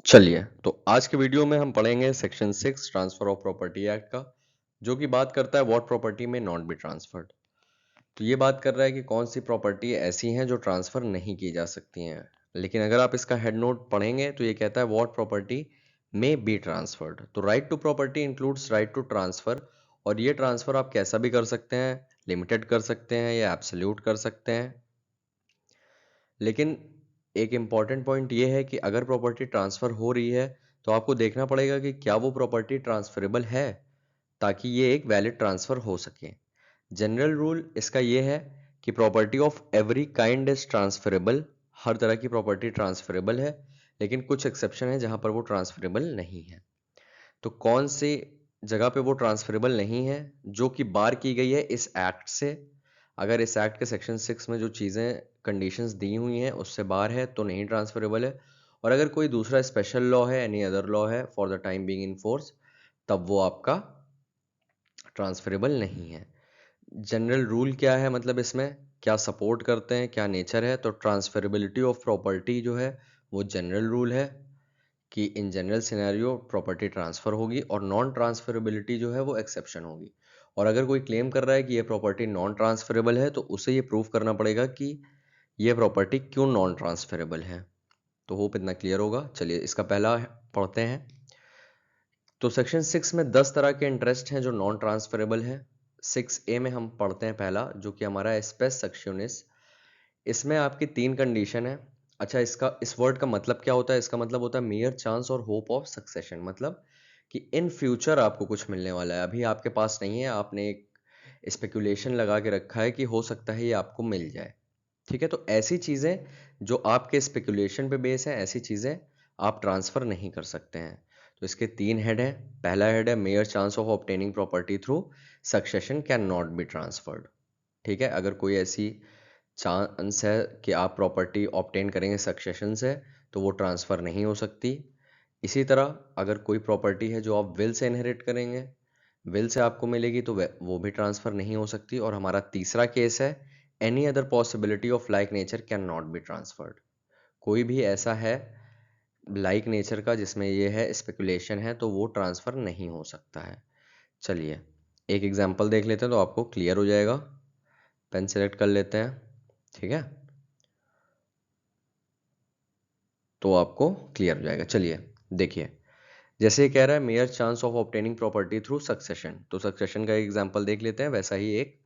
चलिए, तो आज के वीडियो में हम पढ़ेंगे section 6 transfer of property act का, जो कि बात करता है व्हाट प्रॉपर्टी में नॉट बी ट्रांसफर्ड। तो ये बात कर रहा है कि कौन सी प्रॉपर्टी ऐसी हैं जो ट्रांसफर नहीं की जा सकती हैं। लेकिन अगर आप इसका हेड नोट पढ़ेंगे तो ये कहता है what property may be transferred. तो right to property includes right to transfer, और ये ट्रांसफर आप कैसा भी कर सकते हैं, लिमिटेड कर सकते हैं या एब्सोल्यूट कर सकते हैं। लेकिन एक इम्पॉर्टेंट पॉइंट ये है कि अगर प्रॉपर्टी ट्रांसफर हो रही है तो आपको देखना पड़ेगा कि क्या वो प्रॉपर्टी ट्रांसफरेबल है, ताकि ये एक वैलिड ट्रांसफर हो सके। जनरल रूल इसका ये है कि property of every kind is transferable. हर तरह की प्रॉपर्टी ट्रांसफरेबल है, लेकिन कुछ एक्सेप्शन है जहां पर वो ट्रांसफरेबल नहीं है। तो कौन सी जगह पे वो ट्रांसफरेबल नहीं है, जो कि बार की गई है इस एक्ट से। अगर इस एक्ट के सेक्शन 6 में जो चीज़ें कंडीशंस दी हुई हैं उससे बाहर है तो नहीं ट्रांसफरेबल है। और अगर कोई दूसरा स्पेशल लॉ है, एनी अदर लॉ है for the time being in force, तब वो आपका ट्रांसफरेबल नहीं है। जनरल रूल क्या है, मतलब इसमें क्या सपोर्ट करते हैं, क्या नेचर है। तो ट्रांसफरेबिलिटी ऑफ प्रॉपर्टी जो है वो जनरल रूल है कि in general scenario property transfer होगी, और नॉन ट्रांसफरेबिलिटी जो है वो एक्सेप्शन होगी। और अगर कोई क्लेम कर रहा है कि ये प्रॉपर्टी नॉन ट्रांसफरेबल है तो उसे ये प्रूव करना पड़ेगा कि ये प्रॉपर्टी क्यों नॉन ट्रांसफरेबल है। तो होप इतना क्लियर होगा। चलिए इसका पहला पढ़ते हैं। तो सेक्शन 6 में 10 तरह के इंटरेस्ट हैं जो नॉन ट्रांसफरेबल है। 6A में हम पढ़ते हैं पहला, जो कि हमारा स्पेस सेक्शनिस। इसमें आपकी 3 कंडीशन है। अच्छा, इसका इस वर्ड का मतलब क्या होता है? इसका मतलब होता है मेयर चांस और होप ऑफ सक्सेशन। मतलब कि इन फ्यूचर आपको कुछ मिलने वाला है, अभी आपके पास नहीं है, आपने एक स्पेकुलेशन लगा के रखा है कि हो सकता है ये आपको मिल जाए। ठीक है, तो ऐसी चीज़ें जो आपके स्पेकुलेशन पे बेस है, ऐसी चीज़ें आप ट्रांसफ़र नहीं कर सकते हैं। तो इसके 3 हेड हैं। पहला हेड है mayor chance of obtaining property through succession can not be transferred. ठीक है, अगर कोई ऐसी चांस है कि आप प्रॉपर्टी ऑब्टेन करेंगे सक्सेशन से, तो वो ट्रांसफ़र नहीं हो सकती। इसी तरह अगर कोई प्रॉपर्टी है जो आप विल से इनहेरिट करेंगे, विल से आपको मिलेगी, तो वो भी ट्रांसफ़र नहीं हो सकती। और हमारा तीसरा केस है any other possibility of like nature can not be transferred. कोई भी ऐसा है लाइक नेचर का जिसमें ये है स्पेकुलेशन है, तो वो ट्रांसफ़र नहीं हो सकता है। चलिए एक एग्जांपल देख लेते हैं तो आपको क्लियर हो जाएगा। पेन सेलेक्ट कर लेते हैं। ठीक है, तो आपको क्लियर हो जाएगा। चलिए देखिए, जैसे ये कह रहा है mayor chance of obtaining property through succession, तो सक्सेशन का एग्जांपल देख लेते हैं। वैसा ही एक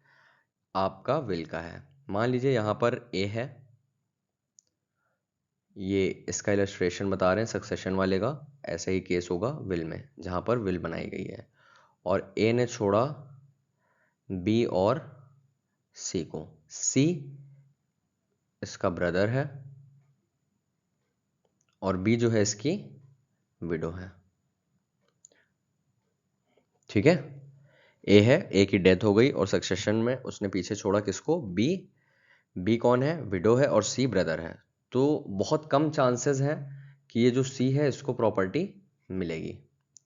आपका विल का है। मान लीजिए यहाँ पर ए है, ये इसका इलस्ट्रेशन बता रहे हैं सक्सेशन वाले का। ऐसा ही केस होगा विल में, जहाँ पर विल बनाई गई है और ए ने छोड़ा बी और सी को। सी इसका ब्रदर है और बी जो है इसकी विडो है। ठीक है, ए है, ए की डेथ हो गई और सक्सेशन में उसने पीछे छोड़ा किसको? बी। बी कौन है? विडो है, और सी ब्रदर है। तो बहुत कम चांसेस हैं कि ये जो सी है इसको प्रॉपर्टी मिलेगी।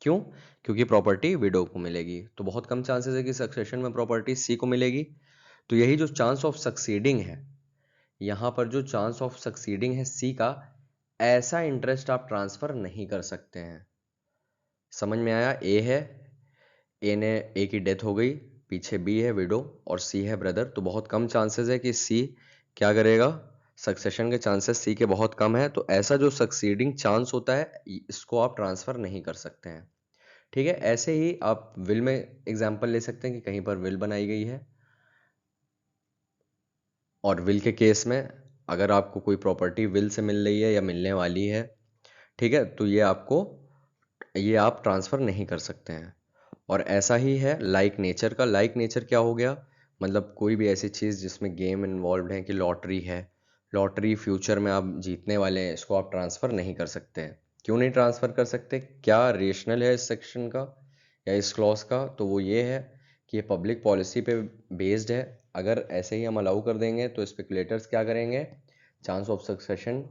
क्यों? क्योंकि प्रॉपर्टी विडो को मिलेगी, तो बहुत कम चांसेस है कि सक्सेशन में प्रॉपर्टी सी को मिलेगी। तो यही जो चांस ऑफ सक्सीडिंग है, यहाँ पर जो चांस ऑफ सक्सीडिंग है सी का, ऐसा इंटरेस्ट आप ट्रांसफर नहीं कर सकते हैं। समझ में आया? ए है, ए ने ए की डेथ हो गई, पीछे बी है विडो और सी है ब्रदर, तो बहुत कम चांसेस है कि सी क्या करेगा? सक्सेशन के चांसेस सी के बहुत कम है। तो ऐसा जो सक्सीडिंग चांस होता है इसको आप ट्रांसफर नहीं कर सकते हैं। ठीक है, ऐसे ही आप विल में एग्जांपल ले सकते हैं कि कहीं पर विल बनाई गई है, और विल के केस में अगर आपको कोई प्रॉपर्टी विल से मिल रही है या मिलने वाली है, ठीक है, तो ये आप ट्रांसफ़र नहीं कर सकते हैं। और ऐसा ही है लाइक नेचर का। लाइक नेचर क्या हो गया? मतलब कोई भी ऐसी चीज़ जिसमें गेम इन्वॉल्व है, कि लॉटरी है, लॉटरी फ्यूचर में आप जीतने वाले हैं, इसको आप ट्रांसफ़र नहीं कर सकते हैं। क्यों नहीं ट्रांसफ़र कर सकते? क्या रेशनल है इस सेक्शन का या इस क्लॉज का? तो वो ये है कि ये पब्लिक पॉलिसी पे बेस्ड है। अगर ऐसे ही हम अलाउ कर देंगे तो स्पेकुलेटर्स क्या करेंगे? चांस ऑफ सक्सेशन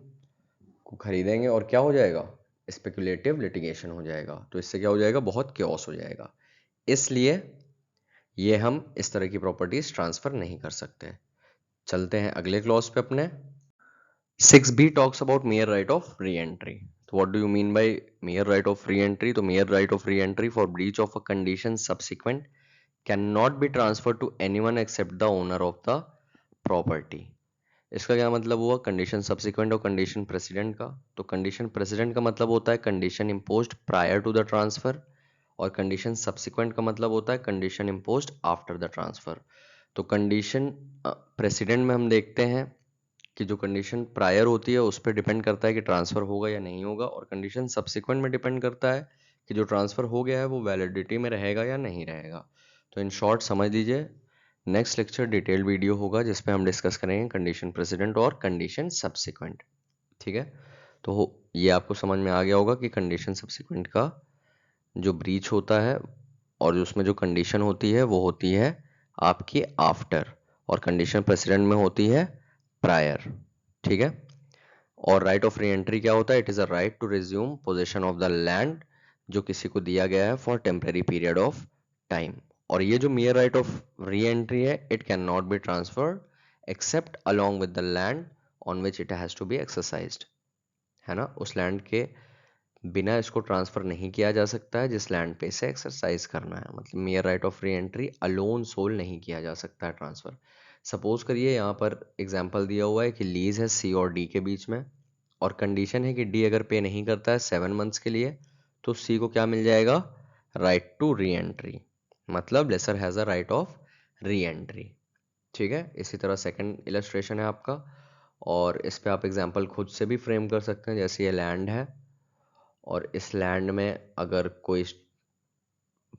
को खरीदेंगे और क्या हो जाएगा? स्पेकुलेटिव लिटिगेशन हो जाएगा। तो इससे क्या हो जाएगा? बहुत क्योस हो जाएगा। इसलिए ये हम इस तरह की प्रॉपर्टीज ट्रांसफर नहीं कर सकते। चलते हैं अगले क्लॉज पे अपने। 6B talks about mere right of re entry. तो what do you mean by mere right of re entry? तो mere right of re entry for breach of a condition subsequent can not be transfer to anyone except the owner of the property. इसका क्या मतलब हुआ? Condition subsequent और condition precedent का। तो condition precedent का मतलब होता है condition imposed prior to the transfer, और कंडीशन सब्सिक्वेंट का मतलब होता है condition imposed after the transfer. तो कंडीशन प्रेसिडेंट में हम देखते हैं कि जो कंडीशन प्रायर होती है उस पर डिपेंड करता है कि ट्रांसफर होगा या नहीं होगा, और कंडीशन सब्सिक्वेंट में डिपेंड करता है कि जो ट्रांसफर हो गया है वो वैलिडिटी में रहेगा या नहीं रहेगा। तो इन शॉर्ट समझ लीजिए, नेक्स्ट लेक्चर डिटेल्ड वीडियो होगा जिसपे हम डिस्कस करेंगे कंडीशन प्रेसिडेंट और कंडीशन सब्सिक्वेंट। ठीक है, तो ये आपको समझ में आ गया होगा कि कंडीशन सब्सिक्वेंट का जो ब्रीच होता है और उसमें जो कंडीशन होती है वो होती है आपकी आफ्टर, और कंडीशन प्रेसिडेंट में होती है प्रायर। ठीक है, और राइट ऑफ री एंट्री क्या होता है? It is a right to resume possession of the land जो किसी को दिया गया है for temporary period of time. और ये जो mere right of re entry है, it can not be transferred except along with the land on which it has to be exercised. है ना, उस लैंड के बिना इसको ट्रांसफर नहीं किया जा सकता है जिस लैंड पे इसे एक्सरसाइज करना है। मतलब mere right of re entry alone sole नहीं किया जा सकता है ट्रांसफर। सपोज करिए यहाँ पर एग्जांपल दिया हुआ है कि लीज है सी और डी के बीच में, और कंडीशन है कि डी अगर पे नहीं करता है 7 मंथ्स के लिए तो सी को क्या मिल जाएगा? राइट टू री एंट्री, मतलब lessor has a right of re entry. ठीक है, इसी तरह सेकंड इलस्ट्रेशन है आपका, और इस पे आप एग्जांपल खुद से भी फ्रेम कर सकते हैं। जैसे ये लैंड है और इस लैंड में अगर कोई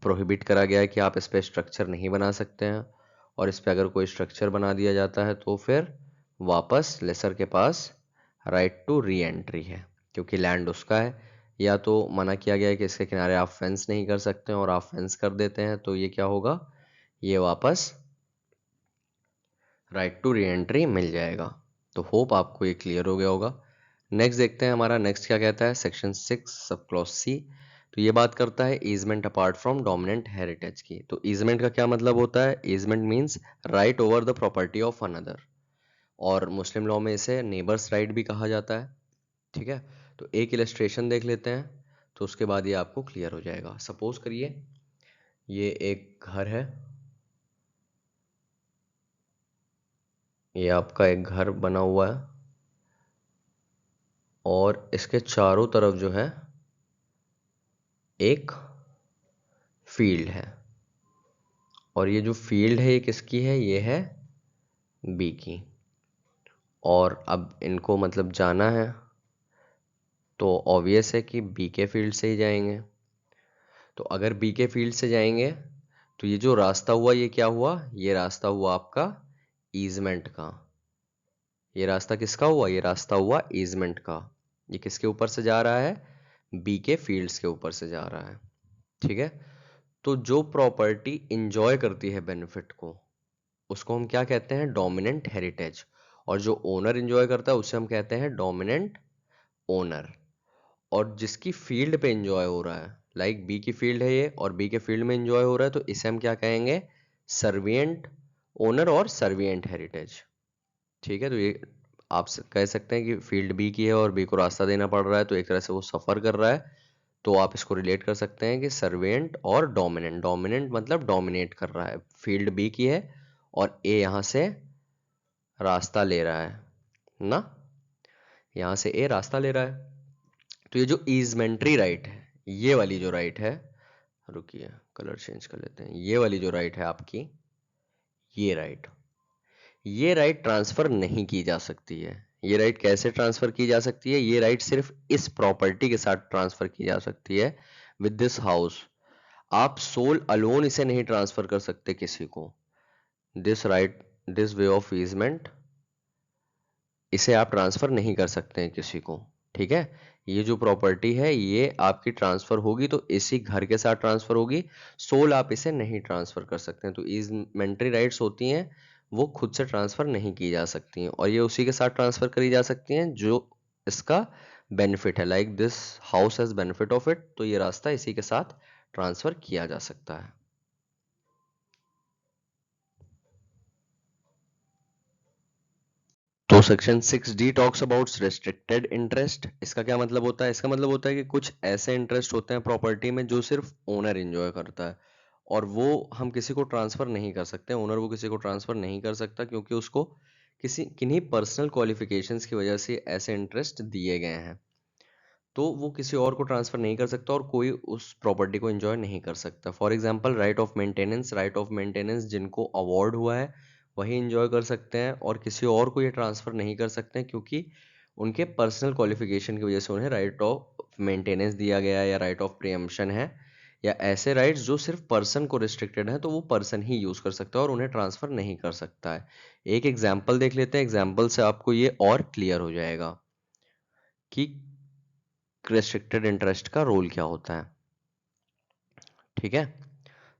प्रोहिबिट करा गया है कि आप इस पे स्ट्रक्चर नहीं बना सकते हैं, और इस पे अगर कोई स्ट्रक्चर बना दिया जाता है तो फिर वापस लेसर के पास राइट टू री एंट्री है, क्योंकि लैंड उसका है। या तो मना किया गया है कि इसके किनारे आप फेंस नहीं कर सकते हैं और आप फेंस कर देते हैं, तो ये क्या होगा? ये वापस राइट टू री एंट्री मिल जाएगा। तो होप आपको ये क्लियर हो गया होगा। नेक्स्ट देखते हैं हमारा नेक्स्ट क्या कहता है, सेक्शन 6 सब क्लॉज सी। तो ये बात करता है easement apart from dominant heritage की। तो ईजमेंट का क्या मतलब होता है? Easement means right over the property of another, और मुस्लिम लॉ में इसे नेबर्स राइट भी कहा जाता है। ठीक है, तो एक इलस्ट्रेशन देख लेते हैं तो उसके बाद ये आपको क्लियर हो जाएगा। सपोज करिए ये एक घर है, ये आपका एक घर बना हुआ है और इसके चारों तरफ जो है एक फील्ड है, और ये जो फील्ड है ये किसकी है? ये है बी की। और अब इनको मतलब जाना है तो ऑब्वियस है कि बी के फील्ड से ही जाएंगे। तो अगर बी के फील्ड से जाएंगे तो ये जो रास्ता हुआ ये क्या हुआ? ये रास्ता हुआ आपका ईजमेंट का। ये रास्ता किसका हुआ? ये रास्ता हुआ ईजमेंट का। ये किसके ऊपर से जा रहा है? बी के फील्ड्स के ऊपर से जा रहा है। ठीक है, तो जो प्रॉपर्टी इंजॉय करती है बेनिफिट को, उसको हम क्या कहते हैं? Dominant heritage. और जो ओनर इंजॉय करता है उसे हम कहते हैं डोमिनेंट ओनर। और जिसकी फील्ड पे इंजॉय हो रहा है, लाइक बी की फील्ड है ये और बी के फील्ड में इंजॉय हो रहा है, तो इसे हम क्या कहेंगे? सर्विएंट ओनर और सर्विएंट हेरिटेज। ठीक है, तो ये आप कह सकते हैं कि फील्ड बी की है और बी को रास्ता देना पड़ रहा है, तो एक तरह से वो सफर कर रहा है। तो आप इसको रिलेट कर सकते हैं कि सर्वेंट और डोमिनेंट। डोमिनेंट मतलब डोमिनेट कर रहा है, फील्ड बी की है और ए यहां से रास्ता ले रहा है ना, यहां से ए रास्ता ले रहा है। तो ये जो ईजमेंट्री राइट है, ये वाली जो राइट है, रुकिए कलर चेंज कर लेते हैं, ये वाली जो राइट है आपकी, ये राइट ट्रांसफर नहीं की जा सकती है। ये राइट कैसे ट्रांसफर की जा सकती है? ये राइट सिर्फ इस प्रॉपर्टी के साथ ट्रांसफर की जा सकती है, विद दिस हाउस। आप सोल अलोन इसे नहीं ट्रांसफर कर सकते किसी को। This right, this way of easement, इसे आप ट्रांसफर नहीं कर सकते हैं किसी को। ठीक है, ये जो प्रॉपर्टी है ये आपकी ट्रांसफर होगी तो इसी घर के साथ ट्रांसफर होगी, सोल आप इसे नहीं ट्रांसफर कर सकते हैं। तो ईजमेंट्री राइट्स होती हैं वो खुद से ट्रांसफर नहीं की जा सकती हैं, और ये उसी के साथ ट्रांसफर करी जा सकती हैं जो इसका बेनिफिट है। Like this house has benefit of it, तो ये रास्ता इसी के साथ ट्रांसफर किया जा सकता है। तो section 6D talks about restricted interest. इसका क्या मतलब होता है? इसका मतलब होता है कि कुछ ऐसे इंटरेस्ट होते हैं प्रॉपर्टी में जो सिर्फ ओनर एंजॉय करता है और वो हम किसी को ट्रांसफर नहीं कर सकते। ओनर वो किसी को ट्रांसफर नहीं कर सकता क्योंकि उसको किसी किन्हीं पर्सनल क्वालिफिकेशंस की वजह से ऐसे इंटरेस्ट दिए गए हैं, तो वो किसी और को ट्रांसफर नहीं कर सकता और कोई उस प्रॉपर्टी को एंजॉय नहीं कर सकता। For example right of maintenance. Right of maintenance जिनको अवॉर्ड हुआ है वही एंजॉय कर सकते हैं और किसी और को ये ट्रांसफर नहीं कर सकते हैं क्योंकि उनके पर्सनल क्वालिफिकेशन की वजह से उन्हें राइट ऑफ मेंटेनेंस दिया गया है या राइट ऑफ प्रीएम्पशन है, या ऐसे राइट्स जो सिर्फ पर्सन को रिस्ट्रिक्टेड है तो वो पर्सन ही यूज कर सकता है और उन्हें ट्रांसफर नहीं कर सकता है। एक एग्जाम्पल देख लेते हैं, एग्जाम्पल से आपको ये और क्लियर हो जाएगा कि रिस्ट्रिक्टेड इंटरेस्ट का रोल क्या होता है। ठीक है,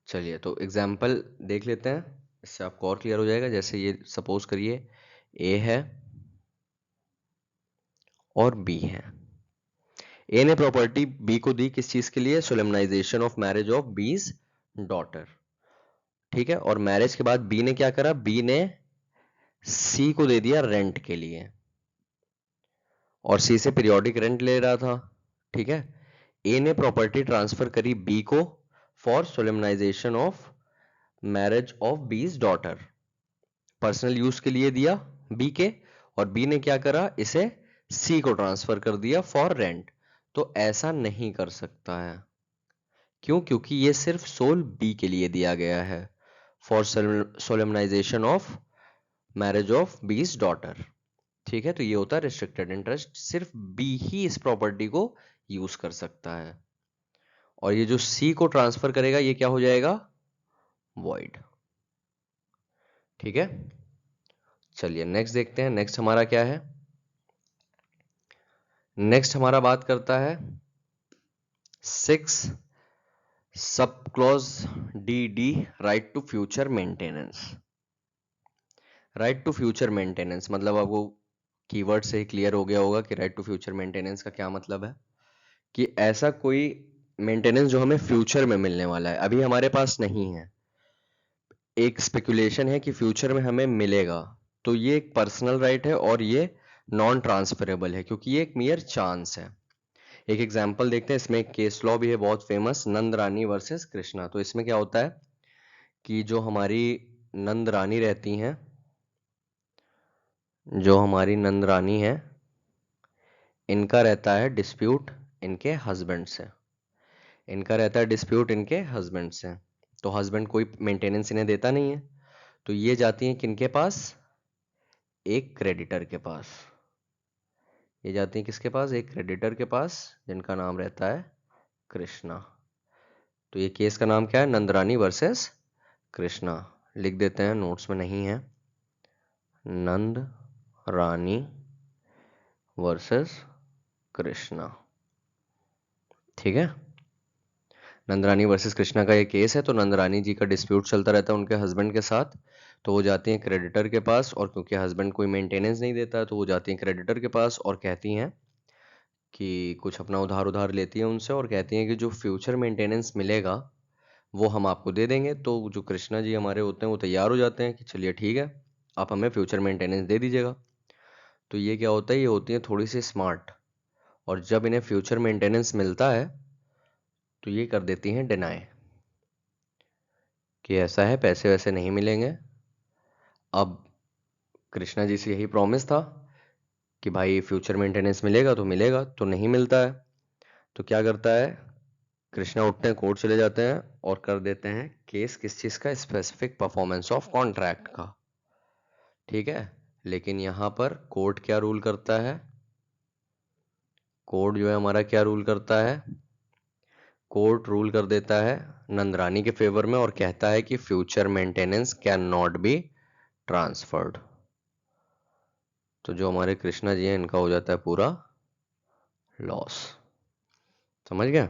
चलिए तो एग्जाम्पल देख लेते हैं, इससे आपको और क्लियर हो जाएगा। जैसे ये सपोज करिए ए है और बी है। ए ने प्रॉपर्टी बी को दी किस चीज के लिए? सोलेमनाइजेशन ऑफ मैरिज ऑफ बीज डॉटर। ठीक है, और मैरिज के बाद बी ने क्या करा? बी ने सी को दे दिया रेंट के लिए और सी से पीरियोडिक रेंट ले रहा था। ठीक है, ए ने प्रॉपर्टी ट्रांसफर करी बी को for solemnisation of marriage of बीज डॉटर, पर्सनल यूज के लिए दिया बी के, और बी ने क्या करा? इसे सी को ट्रांसफर कर दिया फॉर रेंट। तो ऐसा नहीं कर सकता है। क्यों? क्योंकि ये सिर्फ सोल बी के लिए दिया गया है, for solemnisation of marriage of बीज डॉटर। ठीक है, तो ये होता है रिस्ट्रिक्टेड इंटरेस्ट, सिर्फ बी ही इस प्रॉपर्टी को यूज कर सकता है और ये जो सी को ट्रांसफर करेगा ये क्या हो जाएगा? वॉइड। ठीक है, चलिए नेक्स्ट देखते हैं। नेक्स्ट हमारा क्या है? नेक्स्ट हमारा बात करता है 6 sub clause D right to future maintenance. Right to future maintenance मतलब आपको कीवर्ड से ही क्लियर हो गया होगा कि राइट टू फ्यूचर मेंटेनेंस का क्या मतलब है, कि ऐसा कोई मेंटेनेंस जो हमें फ्यूचर में मिलने वाला है, अभी हमारे पास नहीं है, एक स्पेकुलेशन है कि फ्यूचर में हमें मिलेगा, तो ये एक पर्सनल राइट है और ये नॉन ट्रांसफरेबल है क्योंकि ये एक मियर चांस है। एक एग्जांपल देखते हैं, इसमें एक केस लॉ भी है बहुत फेमस, नंद रानी वर्सेस कृष्णा। तो इसमें क्या होता है कि जो हमारी नंद रानी रहती हैं, जो हमारी नंद रानी है, इनका रहता है डिस्प्यूट इनके हस्बैंड से। इनका रहता है डिस्प्यूट इनके हस्बैंड से, तो हस्बैंड कोई मेंटेनेंस इन्हें देता नहीं है, तो ये जाती हैं किनके पास? एक क्रेडिटर के पास। ये जाती हैं किसके पास? एक क्रेडिटर के पास जिनका नाम रहता है कृष्णा। तो ये केस का नाम क्या है? नंदरानी वर्सेस कृष्णा। लिख देते हैं, नोट्स में नहीं है, नंद रानी वर्सेस कृष्णा। ठीक है, नंदरानी वर्सेस कृष्णा का ये केस है। तो नंदरानी जी का डिस्प्यूट चलता रहता है उनके हस्बैंड के साथ, तो वो जाती हैं क्रेडिटर के पास, और क्योंकि हस्बैंड कोई मेंटेनेंस नहीं देता है तो वो जाती हैं क्रेडिटर के पास और कहती हैं कि कुछ अपना उधार उधार लेती हैं उनसे और कहती हैं कि जो फ्यूचर मेंटेनेंस मिलेगा वो हम आपको दे देंगे। तो जो कृष्णा जी हमारे होते हैं वो तैयार हो जाते हैं कि चलिए ठीक है, आप हमें फ्यूचर मेंटेनेंस दे दीजिएगा। तो ये क्या होता है? ये होती है थोड़ी सी स्मार्ट, और जब इन्हें फ्यूचर मेंटेनेंस मिलता है तो ये कर देती हैं डिनाई कि ऐसा है, पैसे वैसे नहीं मिलेंगे। अब कृष्णा जी से यही प्रॉमिस था कि भाई फ्यूचर मेंटेनेंस मिलेगा, तो नहीं मिलता है। तो क्या करता है? कृष्णा उठते हैं, कोर्ट चले जाते हैं और कर देते हैं केस किस चीज का? स्पेसिफिक परफॉर्मेंस ऑफ कॉन्ट्रैक्ट का। ठीक है, लेकिन यहां पर कोर्ट क्या रूल करता है? कोर्ट जो है हमारा क्या रूल करता है? कोर्ट रूल कर देता है नंदरानी के फेवर में और कहता है कि future maintenance can not be transferred. तो जो हमारे कृष्णा जी हैं इनका हो जाता है पूरा लॉस। समझ गए?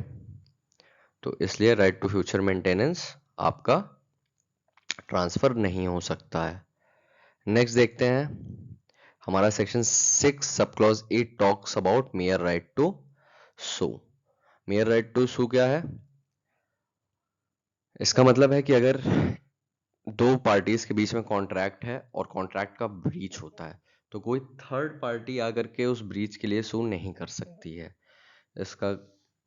तो इसलिए राइट टू फ्यूचर मेंटेनेंस आपका ट्रांसफर नहीं हो सकता है। नेक्स्ट देखते हैं, हमारा section 6 sub clause 8 talks about mere right to sue. Mere right to sue क्या है? इसका मतलब है कि अगर दो पार्टीज के बीच में कॉन्ट्रैक्ट है और कॉन्ट्रैक्ट का ब्रीच होता है तो कोई थर्ड पार्टी आकर के उस ब्रीच के लिए सू नहीं कर सकती है। इसका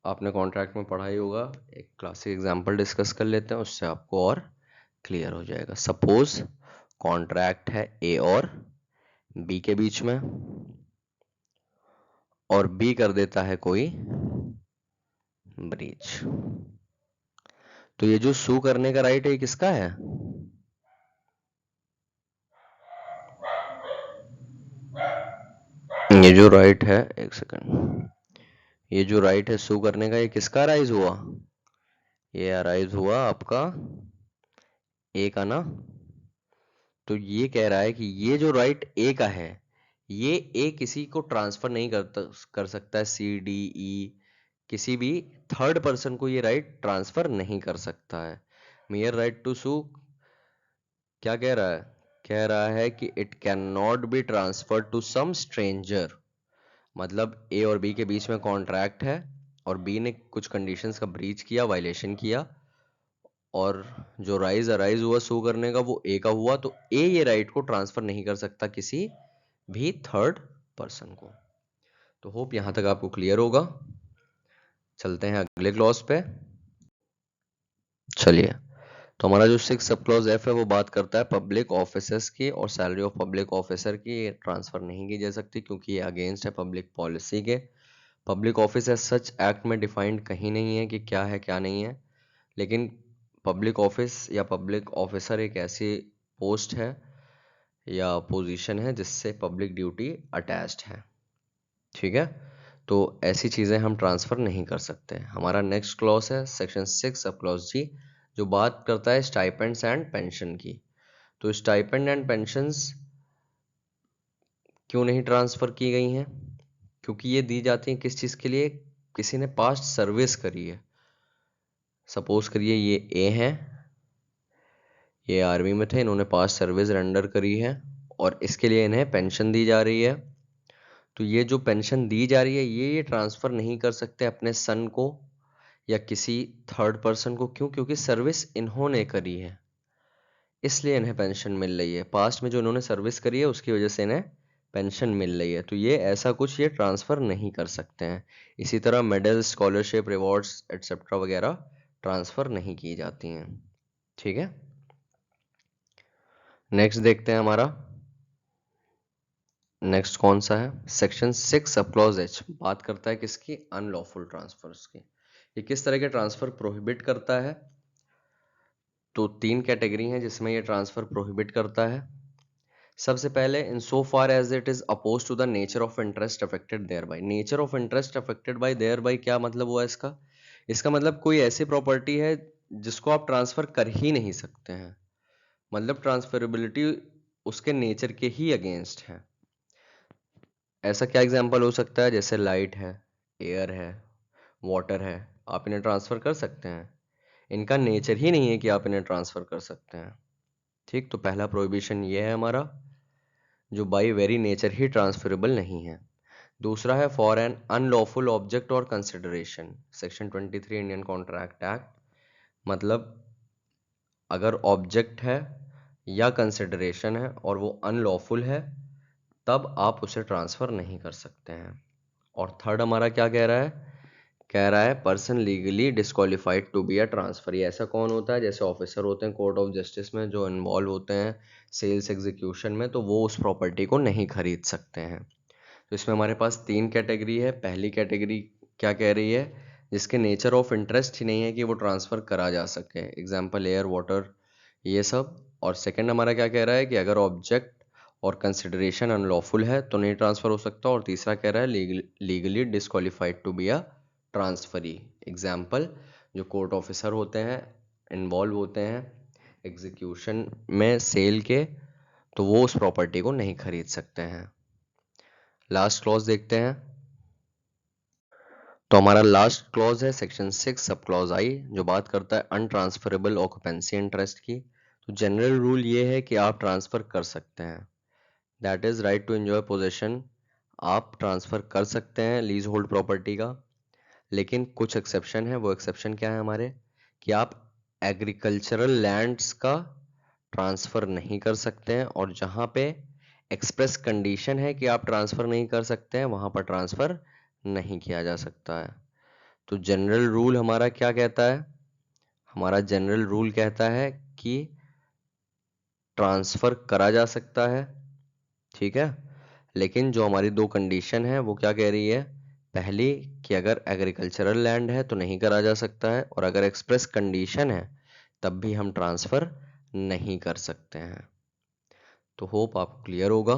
आपने कॉन्ट्रैक्ट में पढ़ा ही होगा। एक क्लासिक एग्जांपल डिस्कस कर लेते हैं, उससे आपको और क्लियर हो जाएगा। सपोज कॉन्ट्रैक्ट है ए और बी के बीच में, और बी कर देता है कोई ब्रीच। तो ये जो सू करने का राइट है, ये किसका है? ये जो राइट है, एक सेकंड, ये जो राइट है सू करने का, ये किसका अराइज हुआ? ये अराइज हुआ आपका ए का ना। तो ये कह रहा है कि ये जो राइट ए का है, ये ए किसी को ट्रांसफर नहीं कर सकता है, सी डी ई किसी भी थर्ड पर्सन को ये राइट ट्रांसफर नहीं कर सकता है। मेयर राइट टू सू क्या कह रहा है? कह रहा है कि it can not be transfer to some stranger. मतलब ए और बी के बीच में कॉन्ट्रैक्ट है, और बी ने कुछ कंडीशंस का ब्रीच किया, वायलेशन किया, और जो अराइज हुआ सू करने का वो ए का हुआ, तो ए ये राइट को ट्रांसफर नहीं कर सकता किसी भी थर्ड पर्सन को। तो होप यहां तक आपको क्लियर होगा। चलते हैं अगले क्लॉज पे। चलिए, तो हमारा जो 6 सब क्लॉज एफ है वो बात करता है पब्लिक ऑफिसर्स की, और सैलरी ऑफ पब्लिक ऑफिसर की ट्रांसफर नहीं की जा सकती क्योंकि ये अगेंस्ट है पब्लिक पॉलिसी के। Public office as such act में डिफाइंड कहीं नहीं है कि क्या है क्या नहीं है, लेकिन पब्लिक ऑफिस या पब्लिक ऑफिसर एक ऐसी पोस्ट है या पोजीशन है जिससे पब्लिक ड्यूटी अटैच्ड है। ठीक है, तो ऐसी चीज़ें हम ट्रांसफ़र नहीं कर सकते। हमारा नेक्स्ट क्लॉज है सेक्शन 6 सब क्लॉज जी, जो बात करता है स्टाइपेंड्स एंड पेंशन की। तो स्टाइपेंड एंड पेंशंस क्यों नहीं ट्रांसफ़र की गई हैं? क्योंकि ये दी जाती हैं किस चीज़ के लिए? किसी ने पास्ट सर्विस करी है। सपोज करिए ये ए हैं, ये आर्मी में थे, इन्होंने पास्ट सर्विस रेंडर करी है, और इसके लिए इन्हें पेंशन दी जा रही है। तो ये जो पेंशन दी जा रही है, ये ट्रांसफ़र नहीं कर सकते अपने सन को या किसी थर्ड पर्सन को। क्यों? क्योंकि सर्विस इन्होंने करी है, इसलिए इन्हें पेंशन मिल रही है। पास्ट में जो इन्होंने सर्विस करी है उसकी वजह से इन्हें पेंशन मिल रही है। तो ये ऐसा कुछ ये ट्रांसफ़र नहीं कर सकते हैं। इसी तरह मेडल, स्कॉलरशिप, रिवॉर्ड्स एट्सेट्रा वगैरह ट्रांसफ़र नहीं की जाती हैं। ठीक है, नेक्स्ट देखते हैं हमारा नेक्स्ट कौन सा है। सेक्शन 6 सब क्लॉज एच बात करता है किसकी? अनलॉफुल ट्रांसफर्स की। ये किस तरह के ट्रांसफर प्रोहिबिट करता है? तो 3 कैटेगरी हैं जिसमें ये ट्रांसफर प्रोहिबिट करता है। सबसे पहले, in so far as it is oppose to the nature of interest affected thereby. Nature of interest affected by thereby क्या मतलब हुआ इसका? इसका मतलब कोई ऐसी प्रॉपर्टी है जिसको आप ट्रांसफर कर ही नहीं सकते हैं। मतलब ट्रांसफरेबिलिटी उसके नेचर के ही अगेंस्ट है। ऐसा क्या एग्जाम्पल हो सकता है? जैसे लाइट है, एयर है, वाटर है, आप इन्हें ट्रांसफर कर सकते हैं। इनका नेचर ही नहीं है कि आप इन्हें ट्रांसफर कर सकते हैं। ठीक, तो पहला प्रोहिबिशन ये है हमारा, जो by very nature he transferable नहीं है। दूसरा है फॉर एन अनलॉफुल ऑब्जेक्ट और consideration, section 23 Indian contract act. मतलब अगर ऑब्जेक्ट है या कंसिडरेशन है और वो अनलॉफुल है, तब आप उसे ट्रांसफर नहीं कर सकते हैं। और थर्ड हमारा क्या कह रहा है? कह रहा है person legally disqualified to be a transfer. ये ऐसा कौन होता है? जैसे ऑफिसर होते हैं कोर्ट ऑफ जस्टिस में जो इन्वॉल्व होते हैं सेल्स एग्जीक्यूशन में, तो वो उस प्रॉपर्टी को नहीं खरीद सकते हैं। तो इसमें हमारे पास 3 कैटेगरी है। पहली कैटेगरी क्या कह रही है? जिसके नेचर ऑफ इंटरेस्ट ही नहीं है कि वो ट्रांसफ़र करा जा सके, एग्जाम्पल एयर, वाटर, ये सब। और सेकंड हमारा क्या कह रहा है कि अगर ऑब्जेक्ट और कंसिडरेशन अनलॉफुल है तो नहीं ट्रांसफ़र हो सकता। और तीसरा कह रहा है legally disqualified to be a transferee. Example, जो कोर्ट ऑफिसर होते हैं, इन्वॉल्व होते हैं एग्जीक्यूशन में सेल के, तो वो उस प्रॉपर्टी को नहीं खरीद सकते हैं। लास्ट क्लॉज देखते हैं। तो हमारा लास्ट क्लॉज है सेक्शन 6 सब क्लॉज आई, जो बात करता है अनट्रांसफरेबल ऑक्यूपेंसी इंटरेस्ट की। तो जनरल रूल ये है कि आप ट्रांसफर कर सकते हैं, that is right to enjoy possession. आप ट्रांसफर कर सकते हैं लीज होल्ड प्रॉपर्टी का, लेकिन कुछ एक्सेप्शन है। वो एक्सेप्शन क्या है हमारे? कि आप एग्रीकल्चरल लैंड्स का ट्रांसफर नहीं कर सकते हैं, और जहां पे एक्सप्रेस कंडीशन है कि आप ट्रांसफर नहीं कर सकते हैं, वहां पर ट्रांसफर नहीं किया जा सकता है। तो जनरल रूल हमारा क्या कहता है? हमारा जनरल रूल कहता है कि ट्रांसफर करा जा सकता है, ठीक है। लेकिन जो हमारी दो कंडीशन है वो क्या कह रही है? पहली कि अगर एग्रीकल्चरल लैंड है तो नहीं करा जा सकता है, और अगर एक्सप्रेस कंडीशन है तब भी हम ट्रांसफर नहीं कर सकते हैं। तो होप आपको क्लियर होगा।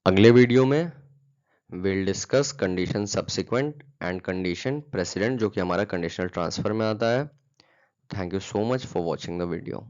अगले वीडियो में will discuss condition subsequent and condition president, जो कि हमारा कंडीशनल ट्रांसफर में आता है। Thank you so much for watching the video.